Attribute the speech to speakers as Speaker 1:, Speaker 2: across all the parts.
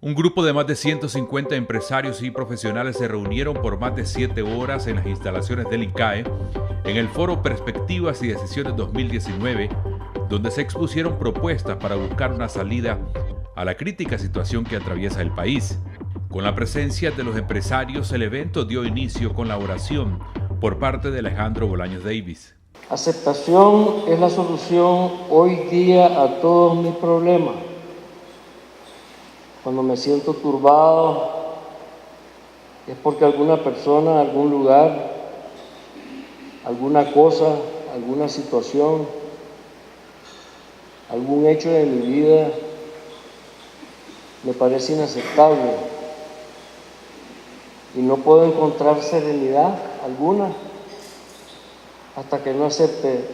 Speaker 1: Un grupo de más de 150 empresarios y profesionales se reunieron por más de 7 horas en las instalaciones del INCAE en el foro Perspectivas y Decisiones 2019, donde se expusieron propuestas para buscar una salida a la crítica situación que atraviesa el país. Con la presencia de los empresarios, el evento dio inicio con la oración por parte de Alejandro Bolaños Davis.
Speaker 2: Aceptación es la solución hoy día a todos mis problemas. Cuando me siento turbado, es porque alguna persona, algún lugar, alguna cosa, alguna situación, algún hecho de mi vida me parece inaceptable y no puedo encontrar serenidad alguna hasta que no acepte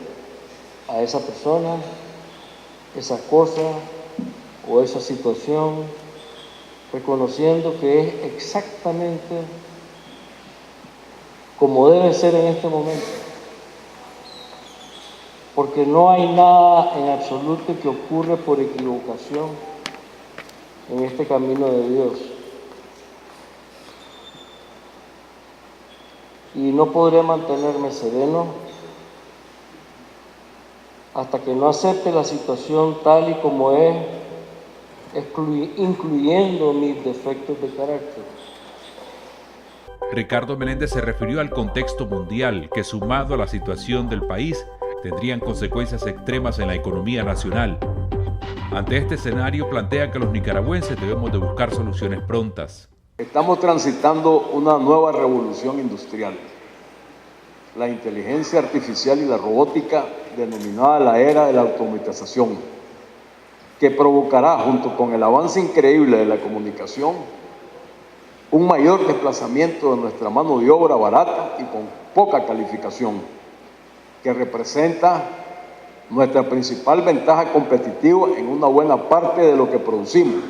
Speaker 2: a esa persona, esa cosa o esa situación, reconociendo que es exactamente como debe ser en este momento, porque no hay nada en absoluto que ocurre por equivocación en este camino de Dios. Y no podré mantenerme sereno hasta que no acepte la situación tal y como es, incluyendo mis defectos de carácter.
Speaker 1: Ricardo Meléndez se refirió al contexto mundial que, sumado a la situación del país, tendrían consecuencias extremas en la economía nacional. Ante este escenario, plantea que los nicaragüenses debemos de buscar soluciones prontas.
Speaker 3: Estamos transitando una nueva revolución industrial. La inteligencia artificial y la robótica, denominada la era de la automatización, que provocará, junto con el avance increíble de la comunicación, un mayor desplazamiento de nuestra mano de obra barata y con poca calificación, que representa nuestra principal ventaja competitiva en una buena parte de lo que producimos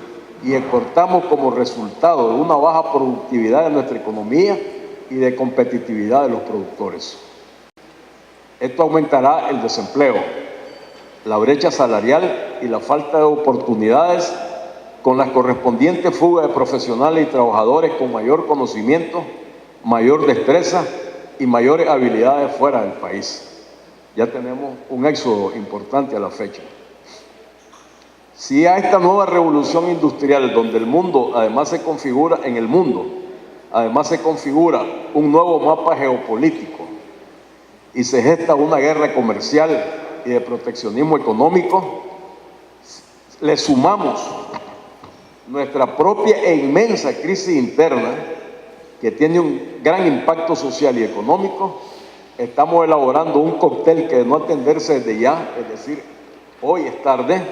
Speaker 3: y exportamos como resultado de una baja productividad de nuestra economía y de competitividad de los productores. Esto aumentará el desempleo, la brecha salarial y la falta de oportunidades, con la correspondiente fuga de profesionales y trabajadores con mayor conocimiento, mayor destreza y mayores habilidades fuera del país. Ya tenemos un éxodo importante a la fecha. Si a esta nueva revolución industrial, donde el mundo además se configura un nuevo mapa geopolítico y se gesta una guerra comercial y de proteccionismo económico, le sumamos nuestra propia e inmensa crisis interna que tiene un gran impacto social y económico, estamos elaborando un cóctel que, de no atenderse desde ya, es decir, hoy es tarde,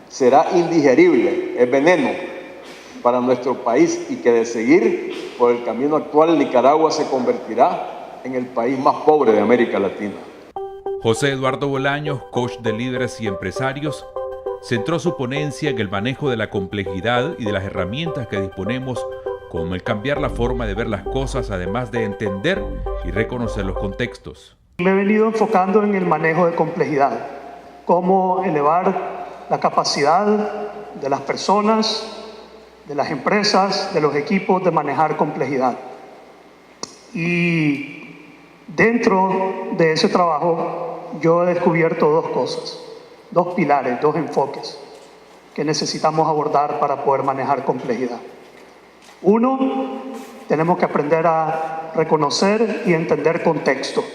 Speaker 3: será indigerible, es veneno para nuestro país, y que, de seguir por el camino actual, Nicaragua se convertirá en el país más pobre de América Latina.
Speaker 1: José Eduardo Bolaños, coach de líderes y empresarios, centró su ponencia en el manejo de la complejidad y de las herramientas que disponemos, como el cambiar la forma de ver las cosas, además de entender y reconocer los contextos.
Speaker 4: Me he venido enfocando en el manejo de complejidad, cómo elevar la capacidad de las personas, de las empresas, de los equipos de manejar complejidad. Y dentro de ese trabajo yo he descubierto dos cosas, dos pilares, dos enfoques que necesitamos abordar para poder manejar complejidad. Uno, tenemos que aprender a reconocer y entender contexto.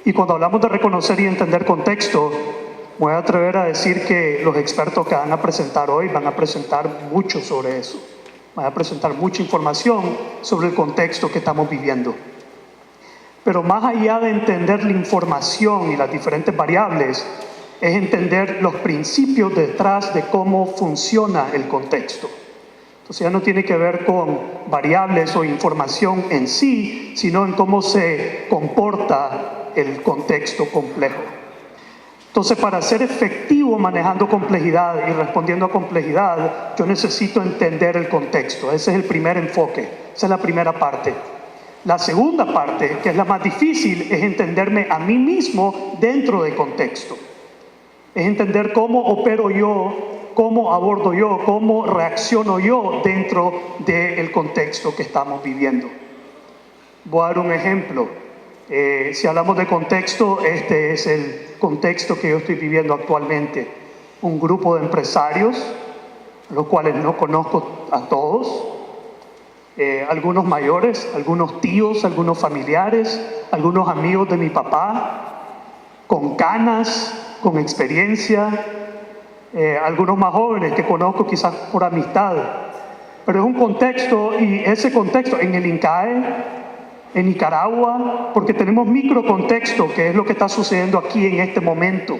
Speaker 4: Y cuando hablamos de reconocer y entender contexto, me voy a atrever a decir que los expertos que van a presentar hoy van a presentar mucho sobre eso. Van a presentar mucha información sobre el contexto que estamos viviendo. Pero más allá de entender la información y las diferentes variables, es entender los principios detrás de cómo funciona el contexto. Entonces ya no tiene que ver con variables o información en sí, sino en cómo se comporta el contexto complejo. Entonces, para ser efectivo manejando complejidad y respondiendo a complejidad, yo necesito entender el contexto. Ese es el primer enfoque, esa es la primera parte. La segunda parte, que es la más difícil, es entenderme a mí mismo dentro de contexto. Es entender cómo opero yo cómo abordo yo, cómo reacciono yo dentro del contexto que estamos viviendo. Voy a dar un ejemplo. Si hablamos de contexto, este es el contexto que yo estoy viviendo actualmente. Un grupo de empresarios, los cuales no conozco a todos, algunos mayores, algunos tíos, algunos familiares, algunos amigos de mi papá, con canas, con experiencia, algunos más jóvenes que conozco quizás por amistad. Pero es un contexto, y ese contexto en el INCAE, en Nicaragua, porque tenemos microcontexto, que es lo que está sucediendo aquí en este momento,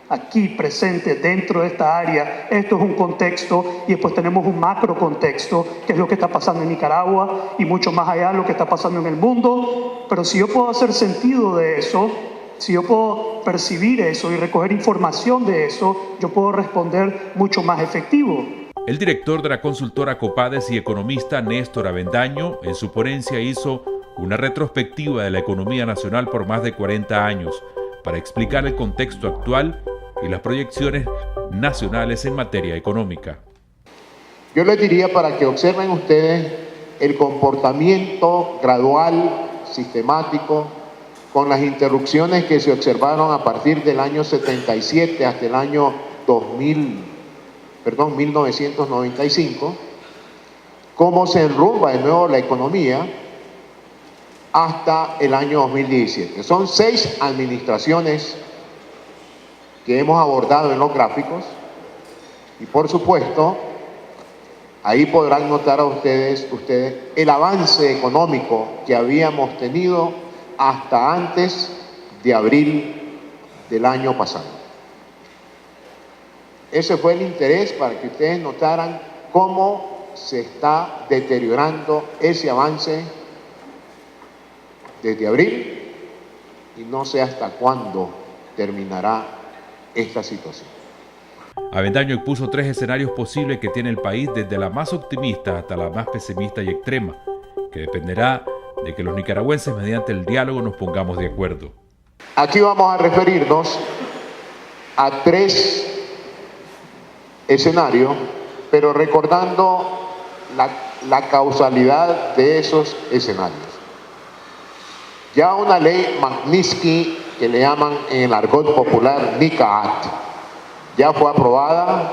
Speaker 4: aquí presente dentro de esta área. Esto es un contexto, y después tenemos un macro contexto, que es lo que está pasando en Nicaragua y mucho más allá lo que está pasando en el mundo. Pero si yo puedo hacer sentido de eso, si yo puedo percibir eso y recoger información de eso, yo puedo responder mucho más efectivo.
Speaker 1: El director de la consultora Copades y economista Néstor Avendaño, en su ponencia hizo una retrospectiva de la economía nacional por más de 40 años para explicar el contexto actual y las proyecciones nacionales en materia económica.
Speaker 5: Yo les diría para que observen ustedes el comportamiento gradual, sistemático, con las interrupciones que se observaron a partir del año 77 hasta el año 1995, cómo se enrumba de nuevo la economía hasta el año 2017. Son 6 administraciones que hemos abordado en los gráficos y por supuesto ahí podrán notar a ustedes el avance económico que habíamos tenido hasta antes de abril del año pasado. Ese fue el interés para que ustedes notaran cómo se está deteriorando ese avance desde abril y no sé hasta cuándo terminará esta situación.
Speaker 1: Avendaño expuso 3 escenarios posibles que tiene el país, desde la más optimista hasta la más pesimista y extrema, que dependerá de que los nicaragüenses mediante el diálogo nos pongamos de acuerdo.
Speaker 5: Aquí vamos a referirnos a 3 escenarios, pero recordando la causalidad de esos escenarios. Ya una ley Magnitsky, que le llaman en el argot popular Nica Act, ya fue aprobada,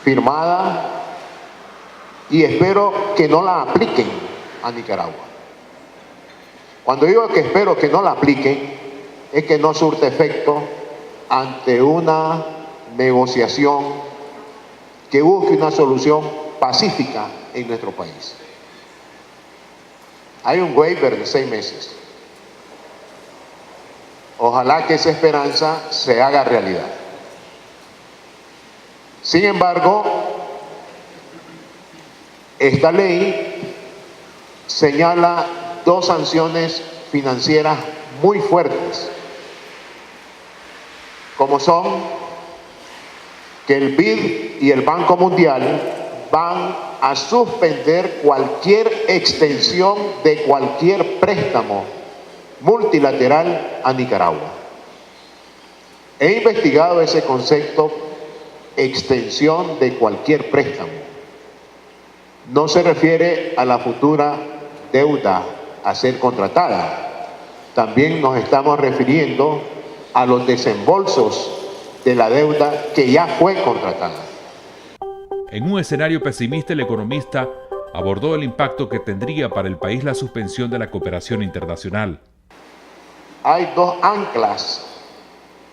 Speaker 5: firmada, y espero que no la apliquen a Nicaragua. Cuando digo que espero que no la apliquen, es que no surte efecto ante una negociación que busque una solución pacífica en nuestro país. Hay un waiver de 6 meses. Ojalá que esa esperanza se haga realidad. Sin embargo, esta ley señala 2 sanciones financieras muy fuertes, como son que el BID y el Banco Mundial van a suspender cualquier extensión de cualquier préstamo multilateral a Nicaragua. He investigado ese concepto, extensión de cualquier préstamo. No se refiere a la futura deuda a ser contratada. También nos estamos refiriendo a los desembolsos de la deuda que ya fue contratada.
Speaker 1: En un escenario pesimista, el economista abordó el impacto que tendría para el país la suspensión de la cooperación internacional.
Speaker 5: Hay 2 anclas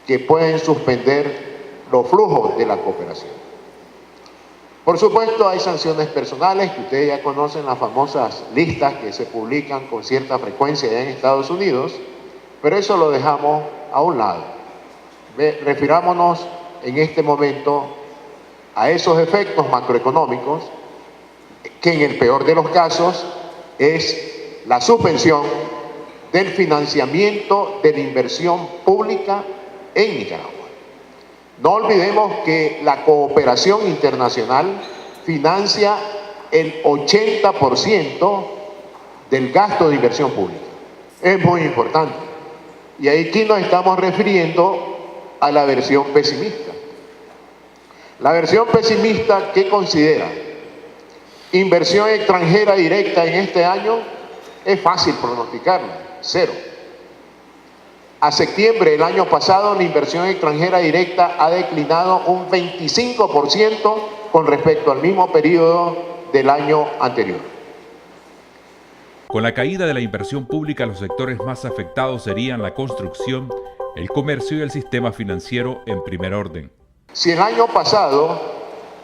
Speaker 5: que pueden suspender los flujos de la cooperación. Por supuesto, hay sanciones personales, que ustedes ya conocen, las famosas listas que se publican con cierta frecuencia allá en Estados Unidos, pero eso lo dejamos a un lado. Refirámonos en este momento a esos efectos macroeconómicos, que en el peor de los casos es la suspensión del financiamiento de la inversión pública en Nicaragua. No olvidemos que la cooperación internacional financia el 80% del gasto de inversión pública. Es muy importante. Y aquí nos estamos refiriendo a la versión pesimista. La versión pesimista, ¿qué considera? Inversión extranjera directa en este año es fácil pronosticarla, 0. A septiembre del año pasado, la inversión extranjera directa ha declinado un 25% con respecto al mismo periodo del año anterior.
Speaker 1: Con la caída de la inversión pública, los sectores más afectados serían la construcción, el comercio y el sistema financiero en primer orden.
Speaker 5: Si el año pasado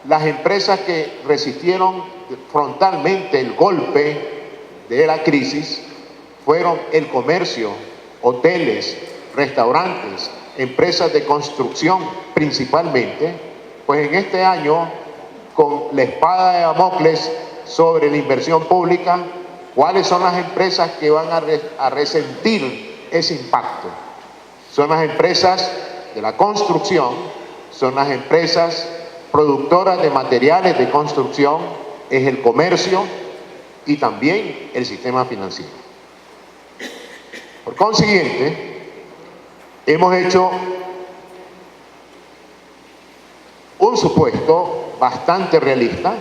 Speaker 5: las empresas que resistieron frontalmente el golpe de la crisis fueron el comercio, hoteles, restaurantes, empresas de construcción principalmente, pues en este año, con la espada de Damocles sobre la inversión pública, ¿cuáles son las empresas que van a resentir ese impacto? Son las empresas de la construcción, son las empresas productoras de materiales de construcción, es el comercio y también el sistema financiero. Por consiguiente, hemos hecho un supuesto bastante realista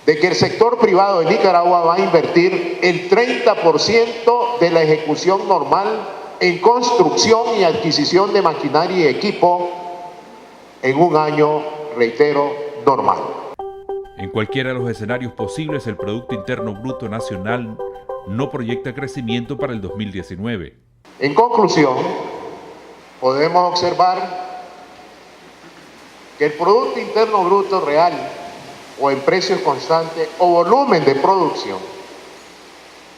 Speaker 5: de que el sector privado de Nicaragua va a invertir el 30% de la ejecución normal en construcción y adquisición de maquinaria y equipo en un año, reitero, normal.
Speaker 1: En cualquiera de los escenarios posibles, el Producto Interno Bruto Nacional no proyecta crecimiento para el 2019.
Speaker 5: En conclusión, podemos observar que el Producto Interno Bruto real o en precios constantes o volumen de producción,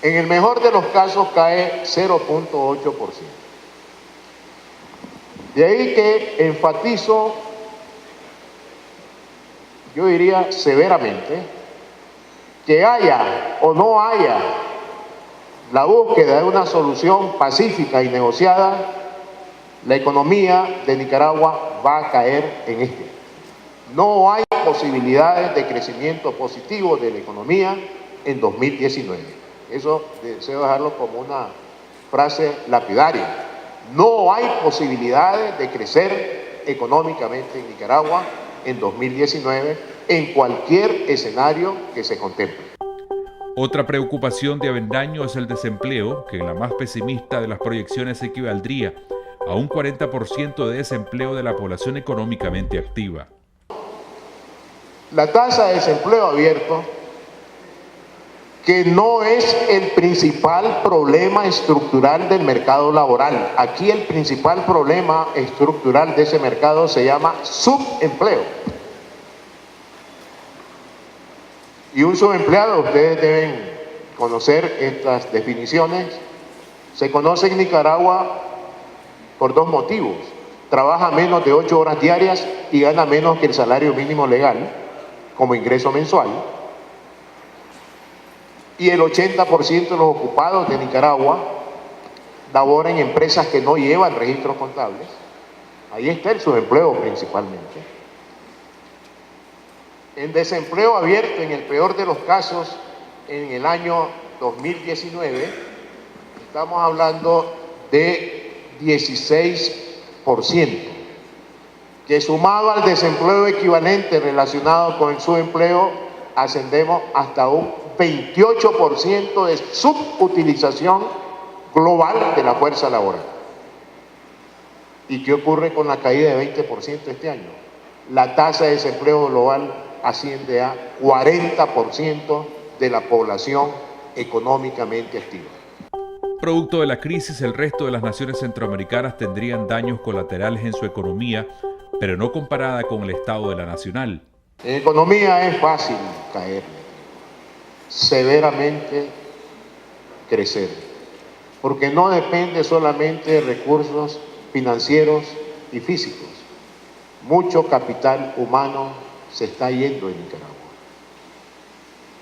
Speaker 5: en el mejor de los casos cae 0.8%. De ahí que enfatizo, yo diría severamente, que haya o no haya la búsqueda de una solución pacífica y negociada, la economía de Nicaragua va a caer en este. No hay posibilidades de crecimiento positivo de la economía en 2019. Eso deseo dejarlo como una frase lapidaria. No hay posibilidades de crecer económicamente en Nicaragua en 2019 en cualquier escenario que se contemple.
Speaker 1: Otra preocupación de Avendaño es el desempleo, que en la más pesimista de las proyecciones equivaldría a un 40% de desempleo de la población económicamente activa.
Speaker 5: La tasa de desempleo abierto, que no es el principal problema estructural del mercado laboral. Aquí el principal problema estructural de ese mercado se llama subempleo. Y un subempleado, ustedes deben conocer estas definiciones, se conoce en Nicaragua por dos motivos. Trabaja menos de 8 horas diarias y gana menos que el salario mínimo legal como ingreso mensual. Y el 80% de los ocupados de Nicaragua laboran en empresas que no llevan registros contables. Ahí está el subempleo principalmente. En desempleo abierto, en el peor de los casos, en el año 2019, estamos hablando de 16%, que sumado al desempleo equivalente relacionado con el subempleo, ascendemos hasta un 28% de subutilización global de la fuerza laboral. ¿Y qué ocurre con la caída de 20% este año? La tasa de desempleo global asciende a 40% de la población económicamente activa.
Speaker 1: Producto de la crisis, el resto de las naciones centroamericanas tendrían daños colaterales en su economía, pero no comparada con el estado de la nacional.
Speaker 5: En economía es fácil caer, severamente crecer, porque no depende solamente de recursos financieros y físicos. Mucho capital humano se está yendo en Nicaragua.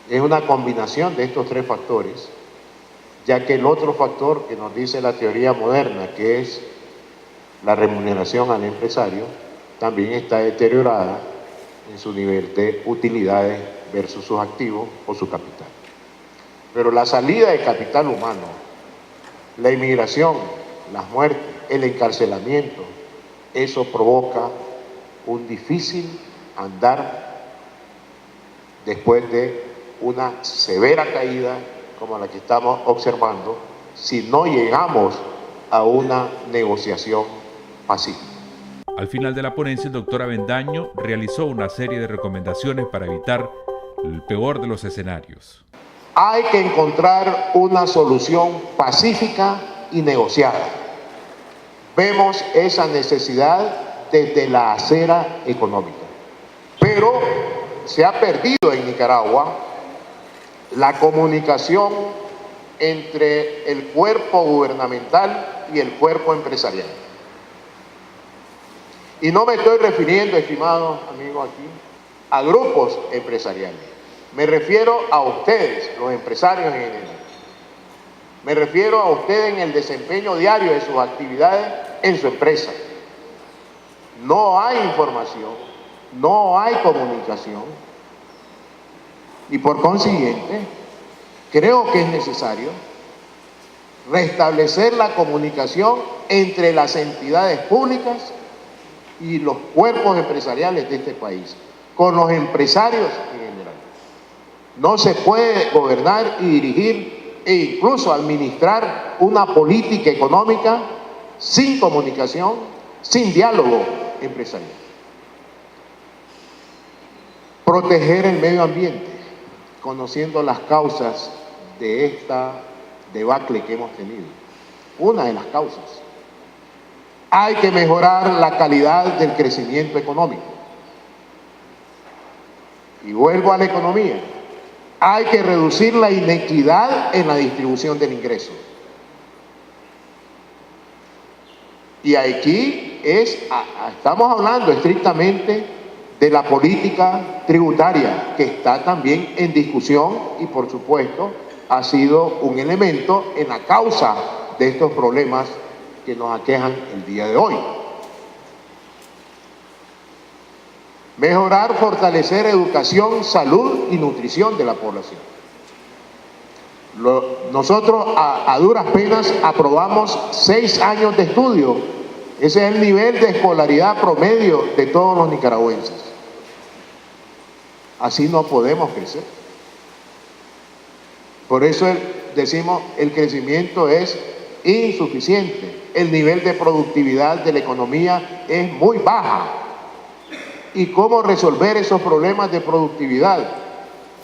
Speaker 5: Es una combinación de estos tres factores, ya que el otro factor que nos dice la teoría moderna, que es la remuneración al empresario, también está deteriorada en su nivel de utilidades versus sus activos o su capital. Pero la salida de capital humano, la inmigración, las muertes, el encarcelamiento, eso provoca un difícil andar después de una severa caída como la que estamos observando si no llegamos a una negociación pacífica.
Speaker 1: Al final de la ponencia, el doctor Avendaño realizó una serie de recomendaciones para evitar el peor de los escenarios.
Speaker 5: Hay que encontrar una solución pacífica y negociada. Vemos esa necesidad desde la acera económica. Pero se ha perdido en Nicaragua la comunicación entre el cuerpo gubernamental y el cuerpo empresarial. Y no me estoy refiriendo, estimados amigos aquí, a grupos empresariales. Me refiero a ustedes, los empresarios en general. Me refiero a ustedes en el desempeño diario de sus actividades en su empresa. No hay información, no hay comunicación y por consiguiente creo que es necesario restablecer la comunicación entre las entidades públicas y los cuerpos empresariales de este país, con los empresarios en general. No se puede gobernar y dirigir e incluso administrar una política económica sin comunicación, sin diálogo empresarial. Proteger el medio ambiente, conociendo las causas de esta debacle que hemos tenido. Una de las causas. Hay que mejorar la calidad del crecimiento económico. Y vuelvo a la economía. Hay que reducir la inequidad en la distribución del ingreso. Y aquí estamos hablando estrictamente de la política tributaria, que está también en discusión y por supuesto ha sido un elemento en la causa de estos problemas que nos aquejan el día de hoy. Mejorar, fortalecer educación, salud y nutrición de la población. Nosotros a duras penas aprobamos 6 años de estudio. Ese es el nivel de escolaridad promedio de todos los nicaragüenses. Así no podemos crecer. Por eso decimos el crecimiento es insuficiente. El nivel de productividad de la economía es muy baja. ¿Y cómo resolver esos problemas de productividad?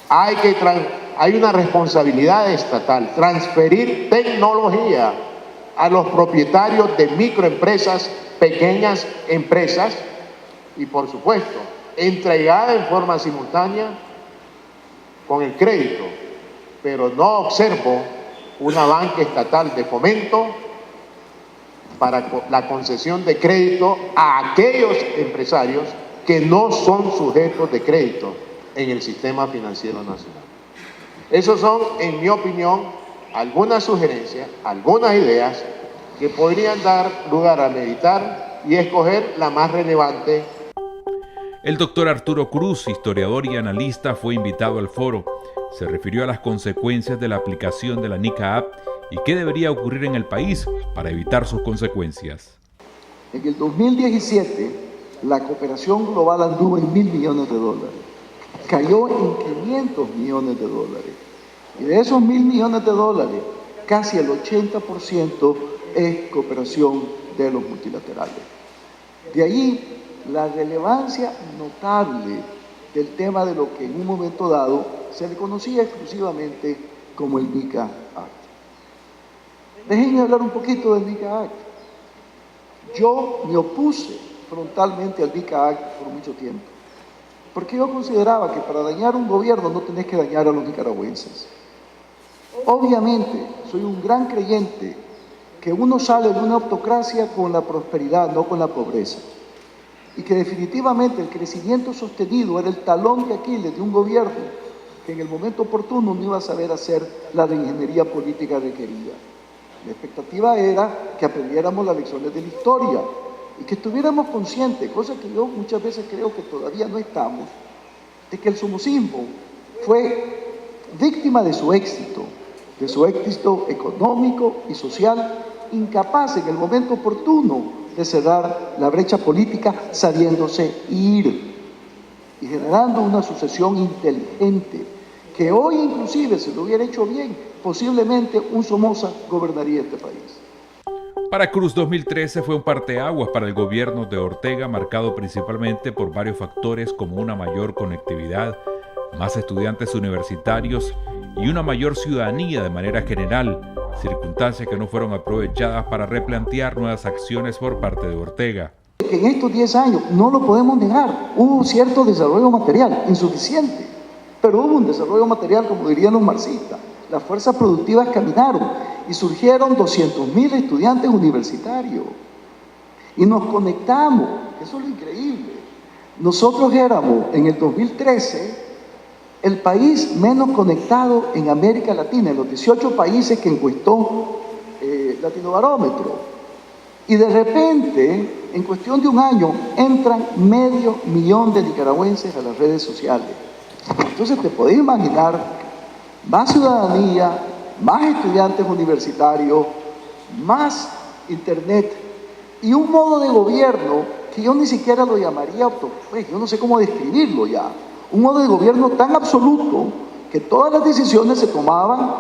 Speaker 5: Hay una responsabilidad estatal, transferir tecnología a los propietarios de microempresas, pequeñas empresas y por supuesto, entregada en forma simultánea con el crédito, pero no observo una banca estatal de fomento para la concesión de crédito a aquellos empresarios que no son sujetos de crédito en el sistema financiero nacional. Esos son, en mi opinión, algunas sugerencias, algunas ideas que podrían dar lugar a meditar y escoger la más relevante.
Speaker 1: El doctor Arturo Cruz, historiador y analista, fue invitado al foro. Se refirió a las consecuencias de la aplicación de la NICA Act y qué debería ocurrir en el país para evitar sus consecuencias.
Speaker 6: En el 2017, la cooperación global anduvo en $1.000 millones. Cayó en $500 millones. Y de esos $1.000 millones, casi el 80% es cooperación de los multilaterales. De ahí la relevancia notable del tema de lo que en un momento dado se le conocía exclusivamente como el NICA Act. Déjenme hablar un poquito del NICA Act. Yo me opuse frontalmente al NICA Act por mucho tiempo, porque yo consideraba que para dañar un gobierno no tenés que dañar a los nicaragüenses. Obviamente, soy un gran creyente que uno sale de una autocracia con la prosperidad, no con la pobreza. Y que definitivamente el crecimiento sostenido era el talón de Aquiles de un gobierno que en el momento oportuno no iba a saber hacer la ingeniería política requerida. La expectativa era que aprendiéramos las lecciones de la historia y que estuviéramos conscientes, cosa que yo muchas veces creo que todavía no estamos, de que el somocismo fue víctima de su éxito económico y social, incapaz en el momento oportuno de cerrar la brecha política sabiéndose ir. y generando una sucesión inteligente que hoy inclusive, si lo hubiera hecho bien, posiblemente un Somoza gobernaría este país.
Speaker 1: Para Cruz, 2013 fue un parteaguas para el gobierno de Ortega, marcado principalmente por varios factores como una mayor conectividad, más estudiantes universitarios y una mayor ciudadanía de manera general, circunstancias que no fueron aprovechadas para replantear nuevas acciones por parte de Ortega.
Speaker 6: En estos 10 años, no lo podemos negar, hubo cierto desarrollo material, insuficiente, pero hubo un desarrollo material, como dirían los marxistas. Las fuerzas productivas caminaron y surgieron 200.000 estudiantes universitarios. Y nos conectamos, eso es lo increíble. Nosotros éramos, en el 2013, el país menos conectado en América Latina, en los 18 países que encuestó Latinobarómetro. Y de repente, en cuestión de un año, entran 500.000 de nicaragüenses a las redes sociales. Entonces te podés imaginar, más ciudadanía, más estudiantes universitarios, más internet y un modo de gobierno que yo ni siquiera lo llamaría, pues yo no sé cómo describirlo ya, un modo de gobierno tan absoluto que todas las decisiones se tomaban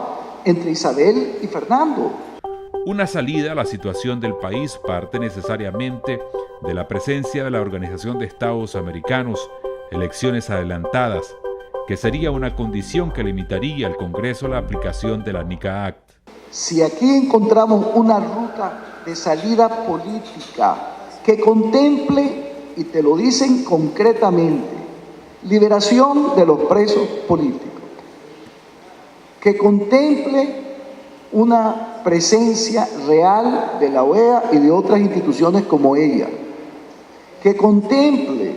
Speaker 6: entre Isabel y Fernando.
Speaker 1: Una salida a la situación del país parte necesariamente de la presencia de la Organización de Estados Americanos, elecciones adelantadas, que sería una condición que limitaría al Congreso la aplicación de la NICA Act.
Speaker 6: Si aquí encontramos una ruta de salida política que contemple, y te lo dicen concretamente, liberación de los presos políticos, que contemple una presencia real de la OEA y de otras instituciones como ella, que contemple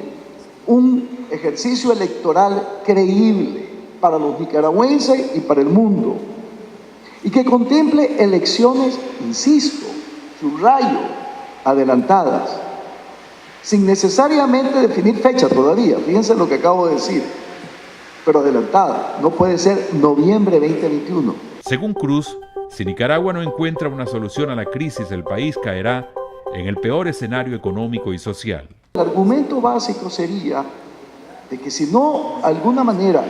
Speaker 6: un ejercicio electoral creíble para los nicaragüenses y para el mundo, y que contemple elecciones, insisto, subrayo, adelantadas, sin necesariamente definir fecha todavía, fíjense lo que acabo de decir, pero adelantada, no puede ser noviembre 2021.
Speaker 1: Según Cruz, si Nicaragua no encuentra una solución a la crisis, el país caerá en el peor escenario económico y social.
Speaker 6: El argumento básico sería de que si no, de alguna manera,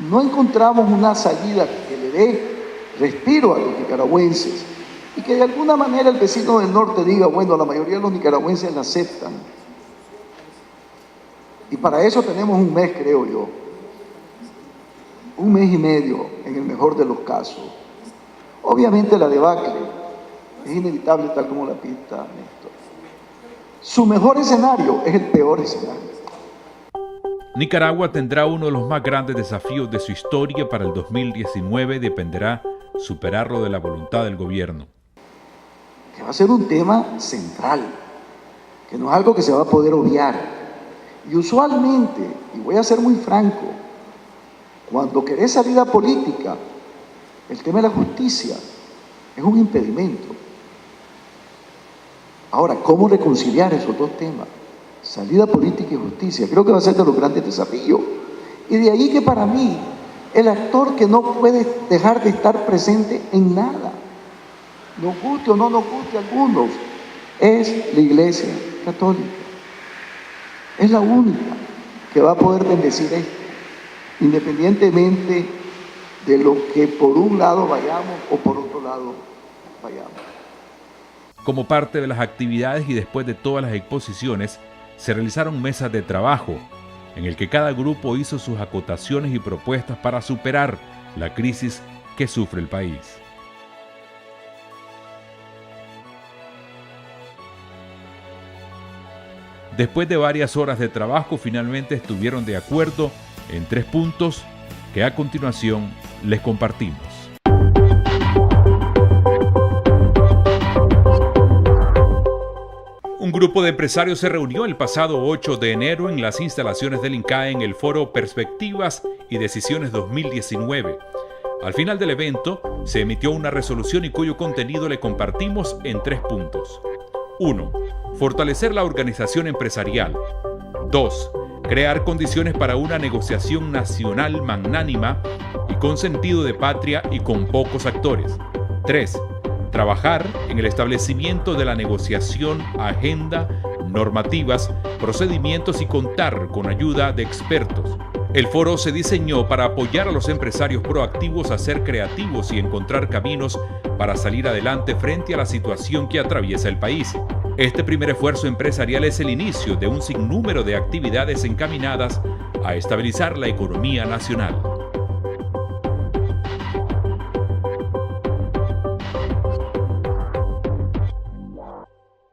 Speaker 6: no encontramos una salida que le dé respiro a los nicaragüenses y que de alguna manera el vecino del norte diga, bueno, la mayoría de los nicaragüenses la aceptan. Y para eso tenemos un mes, creo yo, 1 mes y medio, en el mejor de los casos. Obviamente la debacle es inevitable, tal como la pinta Néstor. Su mejor escenario es el peor escenario.
Speaker 1: Nicaragua tendrá uno de los más grandes desafíos de su historia para el 2019, dependerá superarlo de la voluntad del gobierno.
Speaker 6: Que va a ser un tema central, que no es algo que se va a poder obviar. Y usualmente, y voy a ser muy franco, cuando querés salida política, el tema de la justicia es un impedimento. Ahora, ¿cómo reconciliar esos dos temas? Salida política y justicia, creo que va a ser de los grandes desafíos. Y de ahí que para mí, el actor que no puede dejar de estar presente en nada, nos guste o no nos guste a algunos, es la Iglesia Católica. Es la única que va a poder bendecir esto, independientemente de lo que por un lado vayamos o por otro lado vayamos.
Speaker 1: Como parte de las actividades y después de todas las exposiciones, se realizaron mesas de trabajo, en el que cada grupo hizo sus acotaciones y propuestas para superar la crisis que sufre el país. Después de varias horas de trabajo, finalmente estuvieron de acuerdo en 3 puntos que a continuación les compartimos. Un grupo de empresarios se reunió el pasado 8 de enero en las instalaciones del INCAE en el foro Perspectivas y Decisiones 2019. Al final del evento, se emitió una resolución y cuyo contenido le compartimos en 3 puntos. 1. Fortalecer la organización empresarial. 2. Crear condiciones para una negociación nacional magnánima y con sentido de patria y con pocos actores. 3. trabajar en el establecimiento de la negociación, agenda, normativas, procedimientos y contar con ayuda de expertos. El foro se diseñó para apoyar a los empresarios proactivos a ser creativos y encontrar caminos para salir adelante frente a la situación que atraviesa el país. Este primer esfuerzo empresarial es el inicio de un sinnúmero de actividades encaminadas a estabilizar la economía nacional.